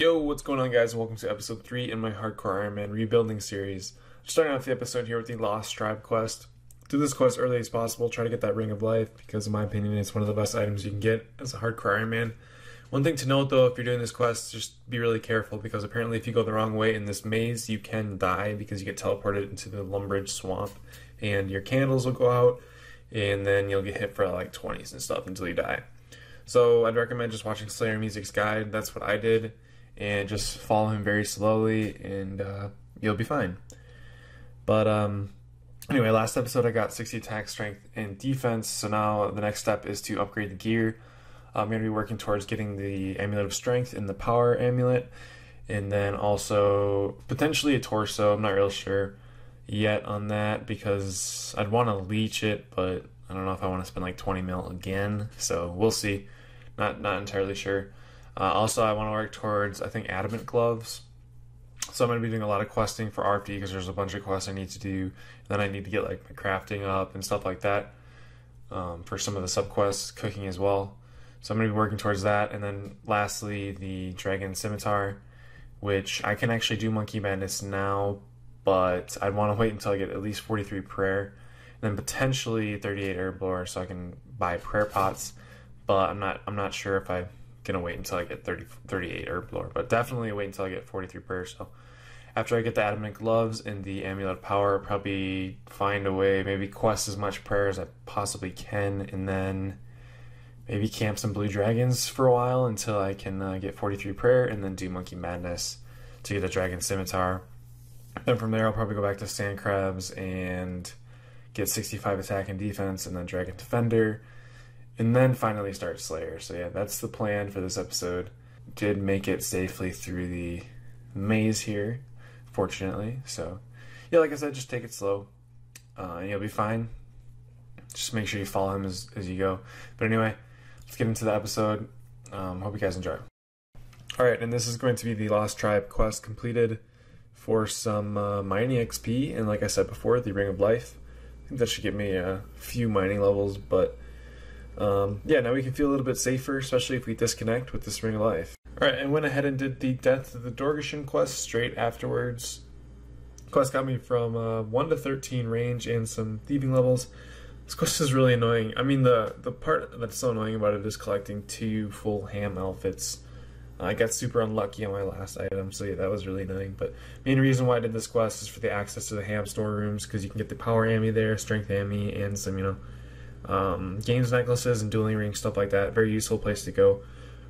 Yo, what's going on, guys? Welcome to episode 3 in my Hardcore Ironman rebuilding series. Starting off the episode here with the Lost Tribe quest. Do this quest early as possible, try to get that Ring of Life, because in my opinion it's one of the best items you can get as a Hardcore Ironman. One thing to note though, if you're doing this quest, just be really careful, because apparently if you go the wrong way in this maze, you can die because you get teleported into the Lumbridge Swamp, and your candles will go out, and then you'll get hit for like 20s and stuff until you die. So I'd recommend just watching Slayer Music's guide. That's what I did. And just follow him very slowly, and you'll be fine. But anyway, last episode I got 60 attack, strength, and defense. So now the next step is to upgrade the gear. I'm going to be working towards getting the Amulet of Strength and the Power Amulet, and then also potentially a torso. I'm not real sure yet on that because I'd want to leech it, but I don't know if I want to spend like 20 mil again. So we'll see. Not entirely sure. Also, I want to work towards, I think, adamant gloves. So I'm going to be doing a lot of questing for RP because there's a bunch of quests I need to do. And then I need to get like my crafting up and stuff like that for some of the subquests, cooking as well. So I'm going to be working towards that. And then lastly, the Dragon Scimitar, which I can actually do Monkey Madness now, but I'd want to wait until I get at least 43 prayer. And then potentially 38 herb lore so I can buy prayer pots. But I'm not sure if I'm gonna wait until I get 38 herb lore, but definitely wait until I get 43 prayer. So after I get the adamant gloves and the amulet of power, I'll probably find a way, maybe quest as much prayer as I possibly can, and then maybe camp some blue dragons for a while until I can get 43 prayer, and then do Monkey Madness to get the Dragon Scimitar. Then from there I'll probably go back to sandcrabs and get 65 attack and defense, and then Dragon Defender, and then finally start Slayer. So yeah, that's the plan for this episode. Did make it safely through the maze here, fortunately. So yeah, like I said, just take it slow, and you'll be fine. Just make sure you follow him as you go. But anyway, let's get into the episode. Hope you guys enjoy. Alright, and this is going to be the Lost Tribe quest completed for some mining XP, and like I said before, the Ring of Life. I think that should give me a few mining levels, but yeah, now we can feel a little bit safer, especially if we disconnect with this Ring of Life. Alright, I went ahead and did the Death of the Dorgeshan quest straight afterwards. Quest got me from 1 to 13 range and some thieving levels. This quest is really annoying. I mean, the part that's so annoying about it is collecting 2 full ham outfits. I got super unlucky on my last item, so yeah, that was really annoying. But main reason why I did this quest is for the access to the ham storerooms, because you can get the power ammy there, strength ammy, and some, games necklaces and dueling rings, stuff like that. Very useful place to go.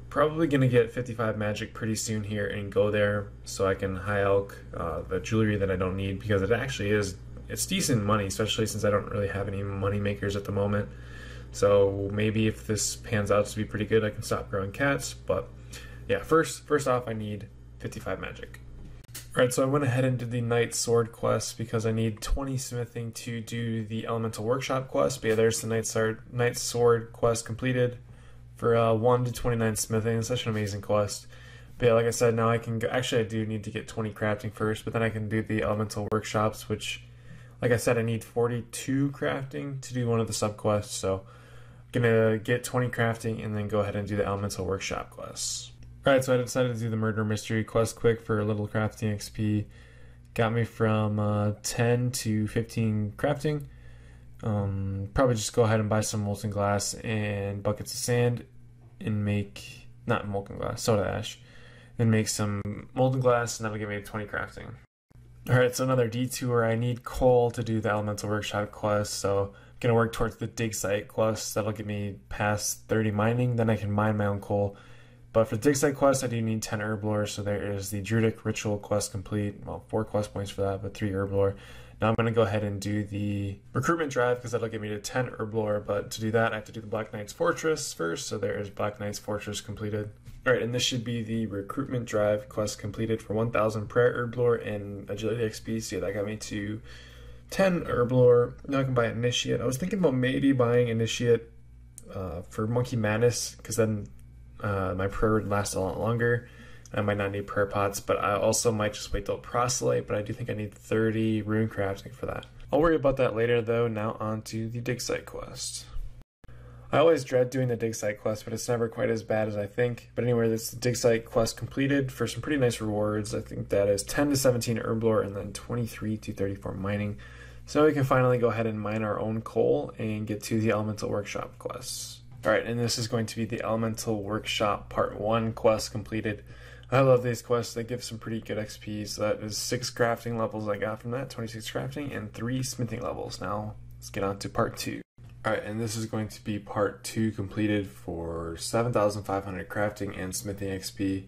Probably gonna get 55 magic pretty soon here and go there so I can high elk the jewelry that I don't need, because it actually it's decent money, especially since I don't really have any money makers at the moment. So maybe if this pans out to be pretty good, I can stop growing cats. But yeah, first off, I need 55 magic. Alright, so I went ahead and did the Knight Sword quest because I need 20 smithing to do the Elemental Workshop quest. But yeah, there's the Knight Sword quest completed for 1 to 29 smithing. It's such an amazing quest. But yeah, like I said, now I can go. Actually, I do need to get 20 crafting first, but then I can do the Elemental Workshops, which, like I said, I need 42 crafting to do one of the subquests. So I'm gonna get 20 crafting and then go ahead and do the Elemental Workshop quests. Alright, so I decided to do the Murder Mystery quest quick for a little crafting XP. Got me from 10 to 15 crafting. Probably just go ahead and buy some molten glass and buckets of sand and make, not molten glass, soda ash. Then make some molten glass, and that'll give me 20 crafting. Alright, so another detour. I need coal to do the Elemental Workshop quest, so I'm going to work towards the Dig Site quest. That'll get me past 30 mining, then I can mine my own coal. But for the Dig Site quest, I do need 10 herb lore, so there is the Druidic Ritual quest complete. Well, 4 quest points for that, but 3 herb lore. Now I'm going to go ahead and do the Recruitment Drive, because that'll get me to 10 herb lore, but to do that, I have to do the Black Knight's Fortress first, so there is Black Knight's Fortress completed. Alright, and this should be the Recruitment Drive quest completed for 1,000 prayer herb lore and Agility XP, so yeah, that got me to 10 herb lore. Now I can buy Initiate. I was thinking about maybe buying Initiate for Monkey Madness, because then my prayer would last a lot longer. I might not need prayer pots, but I also might just wait till Proselyte, but I do think I need 30 rune crafting for that. I'll worry about that later though. Now on to the Dig Site quest. I always dread doing the dig site quest, but it's never quite as bad as I think. But anyway, this dig site quest completed for some pretty nice rewards. I think that is 10 to 17 herb lore and then 23 to 34 mining. So we can finally go ahead and mine our own coal and get to the Elemental Workshop quests. Alright, and this is going to be the Elemental Workshop Part 1 quest completed. I love these quests. They give some pretty good XP. So that is 6 crafting levels I got from that, 26 crafting, and 3 smithing levels. Now, let's get on to Part 2. Alright, and this is going to be Part 2 completed for 7,500 crafting and smithing XP.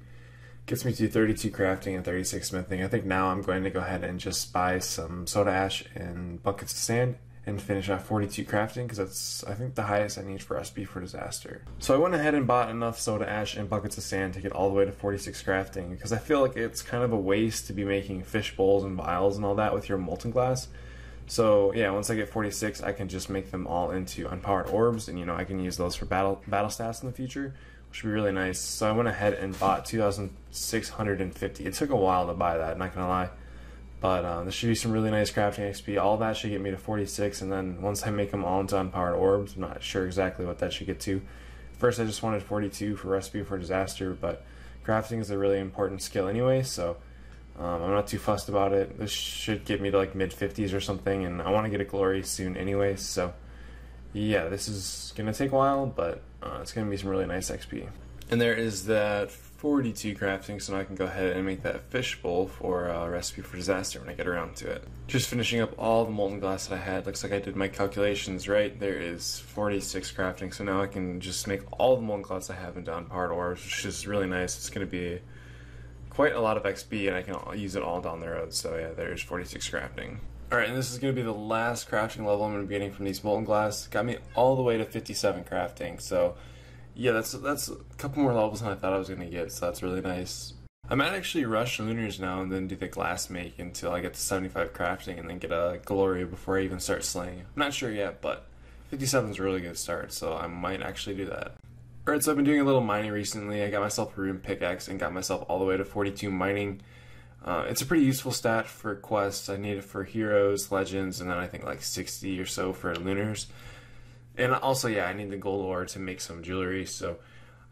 Gets me to 32 crafting and 36 smithing. I think now I'm going to go ahead and just buy some soda ash and buckets of sand and finish off 42 crafting, because that's, I think, the highest I need for Recipe for Disaster. So I went ahead and bought enough soda ash and buckets of sand to get all the way to 46 crafting, because I feel like it's kind of a waste to be making fish bowls and vials and all that with your molten glass. So yeah, once I get 46, I can just make them all into unpowered orbs, and I can use those for battle stats in the future, which would be really nice. So I went ahead and bought 2,650. It took a while to buy that, not gonna lie. But this should be some really nice crafting XP. All that should get me to 46, and then once I make them all into unpowered orbs, I'm not sure exactly what that should get to. First I just wanted 42 for Recipe for Disaster, but crafting is a really important skill anyway, so I'm not too fussed about it. This should get me to like mid-50s or something, and I want to get a glory soon anyway, so yeah, this is going to take a while, but it's going to be some really nice XP. And there is that 42 crafting, so now I can go ahead and make that fish bowl for Recipe for Disaster when I get around to it. Just finishing up all the molten glass that I had. Looks like I did my calculations right. There is 46 crafting, so now I can just make all the molten glass I have into unpowered orbs, which is really nice. It's going to be quite a lot of XP, and I can use it all down the road. So yeah, there's 46 crafting. Alright, and this is going to be the last crafting level I'm going to be getting from these molten glass. Got me all the way to 57 crafting, so yeah, that's a couple more levels than I thought I was going to get, so that's really nice. I might actually rush lunars now and then do the glass make until I get to 75 crafting and then get a glory before I even start slaying. I'm not sure yet, but 57 is a really good start, so I might actually do that. Alright, so I've been doing a little mining recently. I got myself a rune pickaxe and got myself all the way to 42 mining. It's a pretty useful stat for quests. I need it for heroes, legends, and then I think like 60 or so for lunars. And also, yeah, I need the gold ore to make some jewelry, so I'm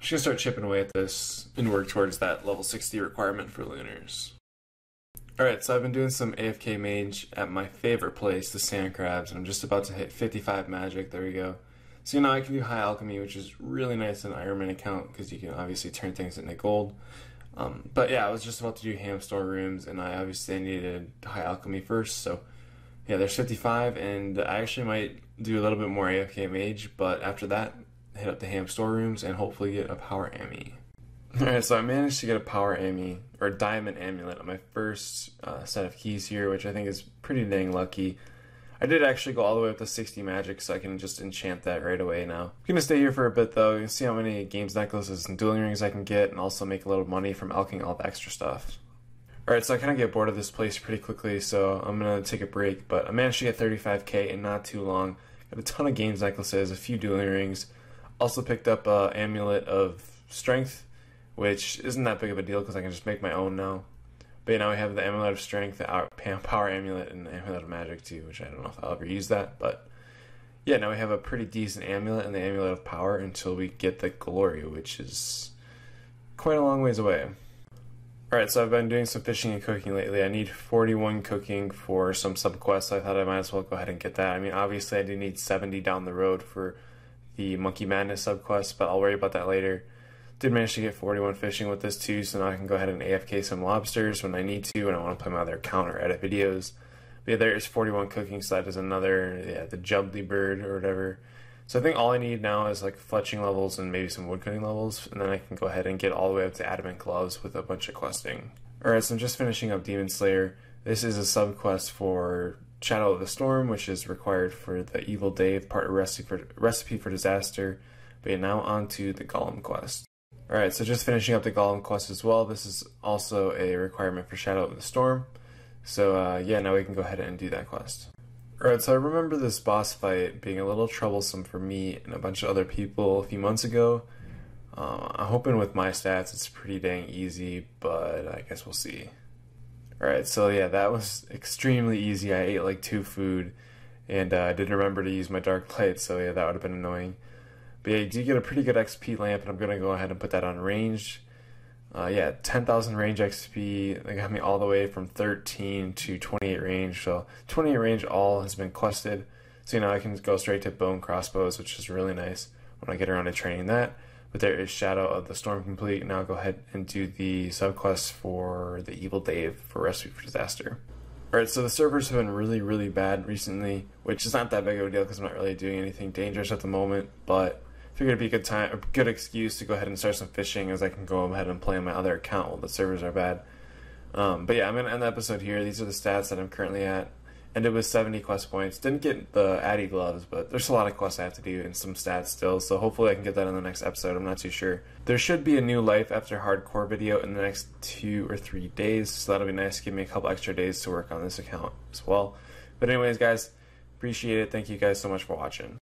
just going to start chipping away at this and work towards that level 60 requirement for lunars. Alright, so I've been doing some AFK mage at my favorite place, the sandcrabs, and I'm just about to hit 55 magic. There we go. So now I can do high alchemy, which is really nice in an Ironman account because you can obviously turn things into gold. But yeah, I was just about to do ham store rooms, and I obviously needed high alchemy first, so yeah, there's 55, and I actually might do a little bit more AFK mage, but after that, hit up the ham store rooms and hopefully get a power ammy. Alright, so I managed to get a power ammy, or diamond amulet, on my first set of keys here, which I think is pretty dang lucky. I did actually go all the way up to 60 magic, so I can just enchant that right away now. I'm going to stay here for a bit though, and see how many games necklaces and dueling rings I can get, and also make a little money from alching all the extra stuff. Alright, so I kind of get bored of this place pretty quickly, so I'm going to take a break, but I managed to get 35k in not too long. Got a ton of games necklaces, a few dueling rings, also picked up an amulet of strength, which isn't that big of a deal because I can just make my own now. But now we have the Amulet of Strength, the Power Amulet, and the Amulet of Magic too, which I don't know if I'll ever use that. But yeah, now we have a pretty decent amulet and the Amulet of Power until we get the Glory, which is quite a long ways away. Alright, so I've been doing some fishing and cooking lately. I need 41 cooking for some subquests, so I thought I might as well go ahead and get that. I mean, obviously I do need 70 down the road for the Monkey Madness subquest, but I'll worry about that later. Did manage to get 41 fishing with this too, so now I can go ahead and AFK some lobsters when I need to, and I want to play my other account or edit videos. But yeah, there is 41 cooking, so that is another, yeah, the Jubbly bird or whatever. So I think all I need now is like fletching levels and maybe some woodcutting levels, and then I can go ahead and get all the way up to adamant gloves with a bunch of questing. Alright, so I'm just finishing up Demon Slayer. This is a subquest for Shadow of the Storm, which is required for the Evil Dave part of Recipe for Disaster. But yeah, now on to the Golem quest. Alright, so just finishing up the Golem quest as well. This is also a requirement for Shadow of the Storm. So yeah, now we can go ahead and do that quest. Alright, so I remember this boss fight being a little troublesome for me and a bunch of other people a few months ago. I'm hoping with my stats it's pretty dang easy, but I guess we'll see. Alright, so yeah, that was extremely easy. I ate like 2 food, and I didn't remember to use my dark blade, so yeah, that would have been annoying. But yeah, you do get a pretty good XP lamp, and I'm going to go ahead and put that on range. 10,000 range XP. They got me all the way from 13 to 28 range. So 28 range all has been quested. So now I can go straight to bone crossbows, which is really nice when I get around to training that. But there is Shadow of the Storm complete. Now I'll go ahead and do the subquest for the Evil Dave for Recipe for Disaster. Alright, so the servers have been really, really bad recently, which is not that big of a deal because I'm not really doing anything dangerous at the moment, but I figured it'd be a good excuse to go ahead and start some fishing, as I can go ahead and play on my other account while the servers are bad. But yeah, I'm going to end the episode here. These are the stats that I'm currently at. Ended with 70 quest points. Didn't get the Addy gloves, but there's a lot of quests I have to do and some stats still, so hopefully I can get that in the next episode. I'm not too sure. There should be a new Life After Hardcore video in the next 2 or 3 days, so that'll be nice. Give me a couple extra days to work on this account as well. But anyways, guys, appreciate it. Thank you guys so much for watching.